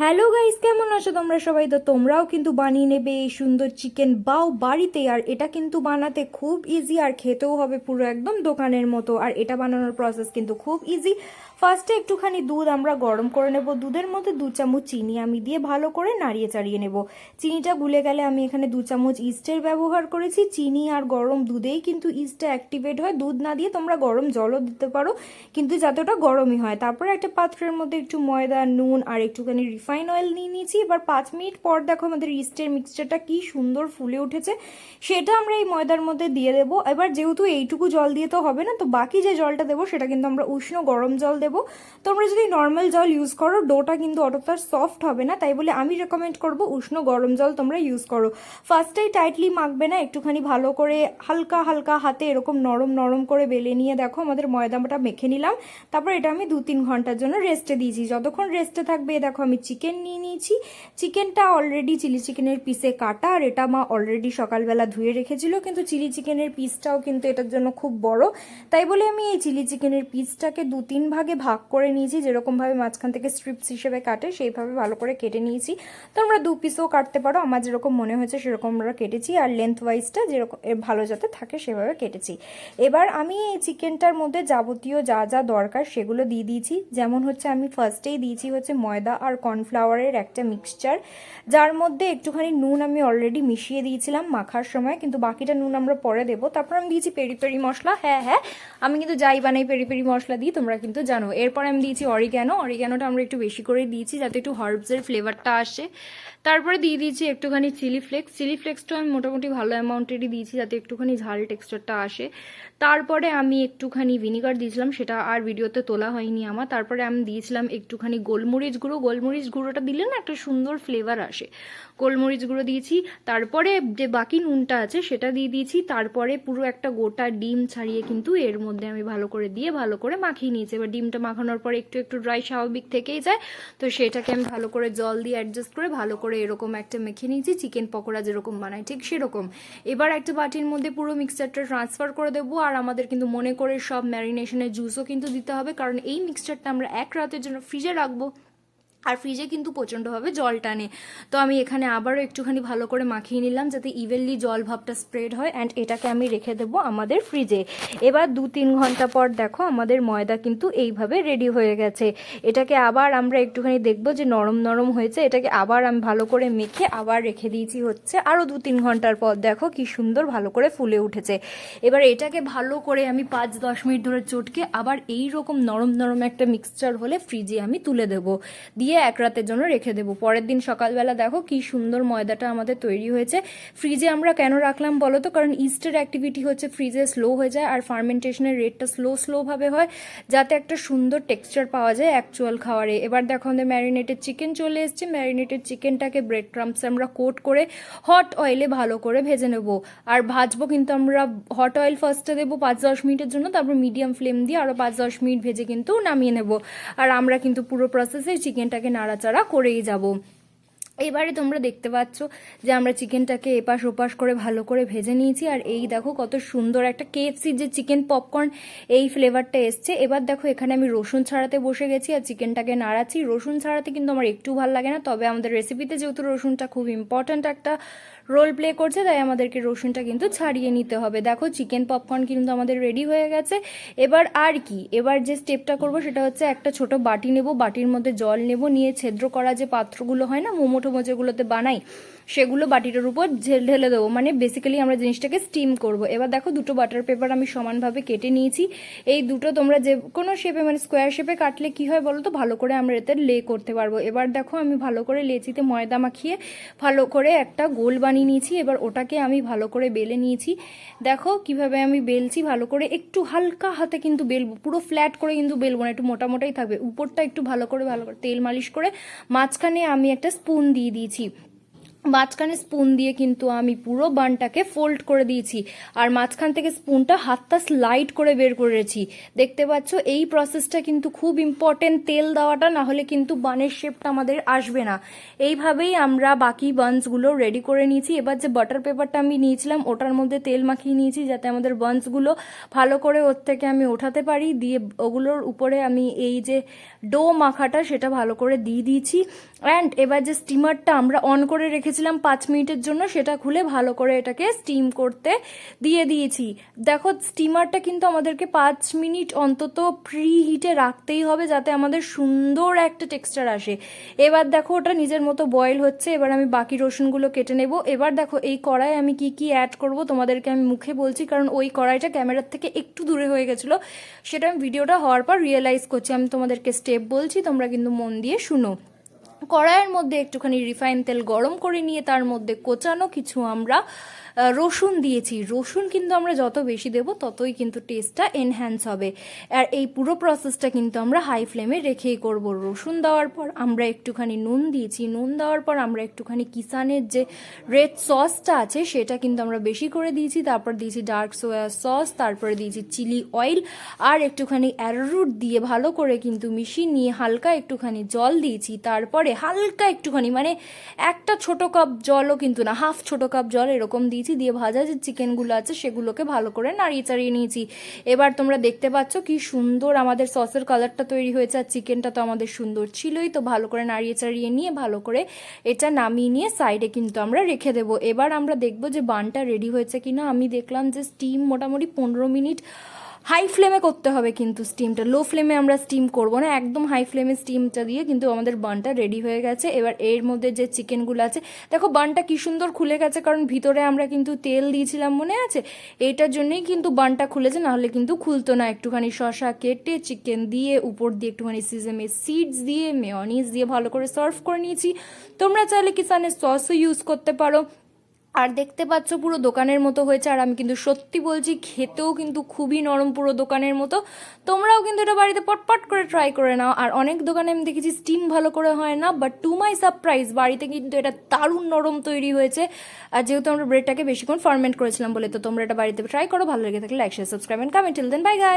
Hello guys, কেমন আছো তোমরা সবাই? তো তোমরাও কিন্তু বানিয়ে নেবে এই সুন্দর চিকেন বাও বাড়িতে। আর এটা কিন্তু বানাতে খুব ইজি আর খেতেও হবে পুরো একদম দোকানের মতো। আর এটা বানানোর প্রসেস কিন্তু খুব ইজি। ফার্স্টে একটুখানি দুধ আমরা গরম করে নেব। দুধের মধ্যে 2 চামচ চিনি আমি দিয়ে ভালো করে নাড়িয়ে চাড়িয়ে নেব। চিনিটা গুলে গেলে আমি এখানে 2 চামচ ইস্টের ব্যবহার করেছি। চিনি আর গরম দুধেই কিন্তু ইস্টটা অ্যাক্টিভেট হয়। দুধ না দিয়ে তোমরা গরম জলও দিতে পারো, কিন্তু যাতে ওটা গরমই হয়। তারপরে একটা পাত্রের মধ্যে একটু ময়দা, নুন আর একটুখানি রিফাইন অয়েল নিয়ে নিয়েছি। এবার 5 মিনিট পর দেখো আমাদের ইস্টের মিক্সচারটা কি সুন্দর ফুলে উঠেছে। সেটা আমরা এই ময়দার মধ্যে দিয়ে দেবো। এবার যেহেতু এইটুকু জল দিয়ে তো হবে না, তো বাকি যে জলটা দেবো সেটা কিন্তু আমরা উষ্ণ গরম জল দেবো। তোমরা যদি নর্মাল জল ইউজ করো ডোটা কিন্তু অতটা সফট হবে না, তাই বলে আমি রেকমেন্ড করবো উষ্ণ গরম জল তোমরা ইউজ করো। ফার্স্টেই টাইটলি মাখবে না, একটুখানি ভালো করে হালকা হালকা হাতে এরকম নরম নরম করে বেলে নিয়ে দেখো আমাদের ময়দাটা মেখে নিলাম। তারপর এটা আমি 2-3 ঘন্টার জন্য রেস্টে দিয়েছি। যতক্ষণ রেস্টে থাকবে দেখো আমি চিকেন নিয়ে নিয়েছি। চিকেনটা অলরেডি চিলি চিকেনের পিসে কাটা, আর এটা মা অলরেডি সকালবেলা ধুয়ে রেখেছিল। কিন্তু চিলি চিকেনের পিসটাও কিন্তু এটার জন্য খুব বড়, তাই বলে আমি এই চিলি চিকেনের পিসটাকে 2-3 ভাগে ভাগ করে নিয়েছি। যেরকমভাবে মাঝখান থেকে স্ট্রিপস হিসেবে কাটে সেইভাবে ভালো করে কেটে নিয়েছি। তোমরা 2 পিসও কাটতে পারো, আমার যেরকম মনে হয়েছে সেরকম আমরা কেটেছি। আর লেন্থ ওয়াইজটা যেরকম ভালো যাতে থাকে সেভাবে কেটেছি। এবার আমি এই চিকেনটার মধ্যে যাবতীয় যা যা দরকার সেগুলো দিয়ে দিয়েছি। যেমন হচ্ছে আমি ফার্স্টেই দিয়েছি হচ্ছে ময়দা আর কর্নফ্লাওয়ারের একটা মিক্সচার, যার মধ্যে একটুখানি নুন আমি অলরেডি মিশিয়ে দিয়েছিলাম মাখার সময়, কিন্তু বাকিটা নুন আমরা পরে দেবো। তারপর আমি দিয়েছি পেরি পেরি মশলা। হ্যাঁ হ্যাঁ, আমি কিন্তু যাই বানাই পেরি পেরি মশলা দিই, তোমরা কিন্তু জানো। এরপর আমি দিয়েছি অরিগ্যানোটা আমরা একটু বেশি করে দিয়েছি যাতে একটু হার্বসের ফ্লেভারটা আসে। তারপরে দিয়ে দিয়েছি একটুখানি চিলি ফ্লেক্সটা আমি মোটামুটি ভালো অ্যামাউন্টেরই দিয়েছি যাতে একটুখানি ঝাল টেক্সচারটা আসে। তারপরে আমি একটুখানি ভিনিগার দিয়েছিলাম, সেটা আর ভিডিওতে তোলা হয়নি আমার। তারপরে আমি দিয়েছিলাম একটুখানি গোলমরিচ গুঁড়োটা দিলে না একটা সুন্দর ফ্লেভার আসে। গোলমরিচ গুঁড়ো দিয়েছি। তারপরে যে বাকি নুনটা আছে সেটা দিয়ে দিয়েছি। তারপরে পুরো একটা গোটা ডিম ছাড়িয়ে কিন্তু এর মধ্যে আমি ভালো করে দিয়ে ভালো করে মাখিয়ে নিয়েছি। এবার ডিমটা মাখানোর পরে একটু একটু ড্রাই স্বাভাবিক থেকেই যায়, তো সেটাকে আমি ভালো করে জল দিয়ে অ্যাডজাস্ট করে ভালো করে এরকম একটা মেখে নিয়েছি। চিকেন পকোড়া যেরকম বানাই ঠিক সেরকম। এবার একটা বাটির মধ্যে পুরো মিক্সচারটা ট্রান্সফার করে দেবো। আর আমাদের কিন্তু মনে করে সব ম্যারিনেশনের জুসও কিন্তু দিতে হবে, কারণ এই মিক্সচারটা আমরা 1 রাতের জন্য ফ্রিজে রাখবো। আর ফ্রিজে কিন্তু প্রচণ্ডভাবে জল টানে। তো আমি এখানে আবারও একটুখানি ভালো করে মাখিয়ে নিলাম যাতে ইভেনলি জল ভাবটা স্প্রেড হয়। অ্যান্ড এটাকে আমি রেখে দেবো আমাদের ফ্রিজে। এবার 2-3 ঘন্টা পর দেখো আমাদের ময়দা কিন্তু এইভাবে রেডি হয়ে গেছে। এটাকে আবার আমরা একটুখানি দেখবো যে নরম নরম হয়েছে। এটাকে আবার আমি ভালো করে মেখে আবার রেখে দিয়েছি হচ্ছে আরও 2-3 ঘন্টার পর। দেখো কি সুন্দর ভালো করে ফুলে উঠেছে। এবার এটাকে ভালো করে আমি 5-10 মিনিট ধরে চটকে আবার এই রকম নরম নরম একটা মিক্সচার হলে ফ্রিজে আমি তুলে দেবো, দিয়ে 1 রাতের জন্য রেখে দেবো। পরের দিন সকালবেলা দেখো কি সুন্দর ময়দাটা আমাদের তৈরি হয়েছে। ফ্রিজে আমরা কেন রাখলাম বলো তো? কারণ ইস্টের অ্যাক্টিভিটি হচ্ছে ফ্রিজে স্লো হয়ে যায়, আর ফার্মেন্টেশনের রেটটা স্লোভাবে হয়, যাতে একটা সুন্দর টেক্সচার পাওয়া যায় অ্যাকচুয়াল খাবারে। এবার দেখো আমাদের ম্যারিনেটেড চিকেন চলে এসছে। ম্যারিনেটেড চিকেনটাকে ব্রেড ক্রাম্পস আমরা কোট করে হট অয়েলে ভালো করে ভেজে নেব। আর ভাজবো কিন্তু আমরা হট অয়েল ফার্স্টে দেবো 5-10 মিনিটের জন্য, তারপর মিডিয়াম ফ্লেম দিয়ে আরও 5-10 মিনিট ভেজে কিন্তু নামিয়ে নেব। আর আমরা কিন্তু পুরো প্রসেসে চিকেনটাকে নাড়াচাড়া করেই যাব। এবারে তোমরা দেখতে পাচ্ছ যে আমরা চিকেনটাকে এপাশ ওপাশ করে ভালো করে ভেজে নিয়েছি। আর এই দেখো কত সুন্দর একটা কেএফসির যে চিকেন পপকর্ন এই ফ্লেভারটা এসছে। এবার দেখো এখানে আমি রসুন ছাড়াতে বসে গেছি আর চিকেনটাকে নাড়াচ্ছি। রসুন ছাড়াতে কিন্তু আমার একটু ভালো লাগে না, তবে আমাদের রেসিপিতে যেহেতু রসুনটা খুব ইম্পর্ট্যান্ট একটা রোল প্লে করছে, তাই আমাদেরকে রসুনটা কিন্তু ছাড়িয়ে নিতে হবে। দেখো চিকেন পপকর্ন কিন্তু আমাদের রেডি হয়ে গেছে। এবার আর কি, এবার যে স্টেপটা করব সেটা হচ্ছে একটা ছোট বাটি নেব, বাটির মধ্যে জল নেব, নিয়ে ছিদ্র করা যে পাত্রগুলো হয় না মোমো টোমো যেগুলোতে বানাই, সেগুলো বাটিটার উপর ঢেলে দেবো। মানে বেসিক্যালি আমরা জিনিসটাকে স্টিম করব। এবার দেখো 2টো বাটার পেপার আমি সমানভাবে কেটে নিয়েছি। এই দুটো তোমরা যে কোনো শেপে মানে স্কোয়ার শেপে কাটলে কি হয় বলো তো, ভালো করে আমরা এতে লে করতে পারবো। এবার দেখো আমি ভালো করে লেচিতে ময়দা মাখিয়ে ভালো করে একটা গোল বানিয়ে নিয়েছি। এবার ওটাকে আমি ভালো করে বেলে নিয়েছি। দেখো কিভাবে আমি বেলছি, ভালো করে একটু হালকা হাতে কিন্তু বেলবো, পুরো ফ্ল্যাট করে কিন্তু বেলবো না, একটু মোটামোটাই থাকবে। উপরটা একটু ভালো করে তেল মালিশ করে মাঝখানে আমি একটা স্পুন দিয়ে দিয়েছি। মাঝখানে স্পুন দিয়ে কিন্তু আমি পুরো বানটাকে ফোল্ড করে দিয়েছি, আর মাঝখান থেকে স্পুনটা হাতটা স্লাইড করে বের করেছি। দেখতে পাচ্ছ এই প্রসেসটা কিন্তু খুব ইম্পর্টেন্ট, তেল দেওয়াটা, না হলে কিন্তু বানের শেপটা আমাদের আসবে না। এইভাবেই আমরা বাকি বানসগুলো রেডি করে নিয়েছি। এবার যে বাটার পেপারটা আমি নিয়েছিলাম ওটার মধ্যে তেল মাখিয়ে নিয়েছি, যাতে আমাদের বানসগুলো ভালো করে ওর থেকে আমি ওঠাতে পারি। দিয়ে ওগুলোর উপরে আমি এই যে ডো মাখাটা সেটা ভালো করে দিয়ে দিয়েছি। অ্যান্ড এবার যে স্টিমারটা আমরা অন করে রেখেছিলাম 5 মিনিটের জন্য, সেটা খুলে ভালো করে এটাকে স্টিম করতে দিয়ে দিয়েছি। দেখো স্টিমারটা কিন্তু আমাদেরকে 5 মিনিট অন্তত প্রি হিটে রাখতেই হবে, যাতে আমাদের সুন্দর একটা টেক্সচার আসে। এবার দেখো ওটা নিজের মতো বয়েল হচ্ছে। এবার আমি বাকি রসুনগুলো কেটে নেব। এবার দেখো এই কড়াই আমি কি কি অ্যাড করব তোমাদেরকে আমি মুখে বলছি, কারণ ওই কড়াইটা ক্যামেরার থেকে একটু দূরে হয়ে গেছিলো, সেটা আমি ভিডিওটা হওয়ার পর রিয়েলাইজ করছি। আমি তোমাদেরকে স্টেপ বলছি, তোমরা কিন্তু মন দিয়ে শুনো। কড়াইয়ের মধ্যে একটুখানি রিফাইন তেল গরম করে নিয়ে তার মধ্যে কোচানো কিছু আমরা রসুন দিয়েছি। রসুন কিন্তু আমরা যত বেশি দেব ততই কিন্তু টেস্টটা এনহ্যান্স হবে। আর এই পুরো প্রসেসটা কিন্তু আমরা হাই ফ্লেমে রেখেই করব। রসুন দেওয়ার পর আমরা একটুখানি নুন দিয়েছি। নুন দেওয়ার পর আমরা একটুখানি কিষানের যে রেড সসটা আছে সেটা কিন্তু আমরা বেশি করে দিয়েছি। তারপর দিয়েছি ডার্ক সোয়া সস, তারপরে দিয়েছি চিলি অয়েল, আর একটুখানি অ্যারোরুট দিয়ে ভালো করে কিন্তু মিশিয়ে নিয়ে হালকা একটুখানি জল দিয়েছি। তারপরে হালকা একটুখানি, মানে একটা ছোট কাপ জলও কিন্তু না, হাফ ছোট কাপ জল এরকম দিয়েছি। দিয়ে ভাজা যে চিকেনগুলো আছে সেগুলোকে ভালো করে নাড়িয়ে চাড়িয়ে নিয়েছি। এবার তোমরা দেখতে পাচ্ছ কি সুন্দর আমাদের সসের কালারটা তৈরি হয়েছে, আর চিকেনটা তো আমাদের সুন্দর ছিলই। তো ভালো করে নাড়িয়ে চাড়িয়ে নিয়ে ভালো করে এটা নামিয়ে নিয়ে সাইডে কিন্তু আমরা রেখে দেবো। এবার আমরা দেখবো যে বানটা রেডি হয়েছে কিনা। আমি দেখলাম যে স্টিম মোটামুটি 15 মিনিট হাই ফ্লেমে করতে হবে, কিন্তু স্টিমটা লো ফ্লেমে আমরা স্টিম করব না, একদম হাই ফ্লেমে স্টিমটা দিয়ে কিন্তু আমাদের বানটা রেডি হয়ে গেছে। এবার এর মধ্যে যে চিকেনগুলো আছে, দেখো বানটা কি সুন্দর খুলে গেছে, কারণ ভিতরে আমরা কিন্তু তেল দিয়েছিলাম, মনে আছে? এইটার জন্যই কিন্তু বানটা খুলেছে, নাহলে কিন্তু খুলতো না। একটুখানি শসা কেটে চিকেন দিয়ে উপর দিয়ে একটুখানি সিজেমের সিডস দিয়ে মেয়নিজ দিয়ে ভালো করে সার্ভ করে নিয়েছি। তোমরা চাইলে কিষানের সসও ইউজ করতে পারো। আর দেখতে পাচ্ছ পুরো দোকানের মতো হয়েছে, আর আমি কিন্তু সত্যি বলছি খেতেও কিন্তু খুবই নরম, পুরো দোকানের মতো। তোমরাও কিন্তু এটা বাড়িতে পটপট করে ট্রাই করে নাও। আর অনেক দোকানে আমি দেখেছি স্টিম ভালো করে হয় না, বাট টু মাই সারপ্রাইজ বাড়িতে কিন্তু এটা দারুণ নরম তৈরি হয়েছে। আর যেহেতু আমরা ব্রেডটাকে বেশিক্ষণ ফার্মেন্ট করেছিলাম বলে, তো তোমরা এটা বাড়িতে ট্রাই করো। ভালো লেগে থাকলে like share subscribe and comment. Till then bye guys.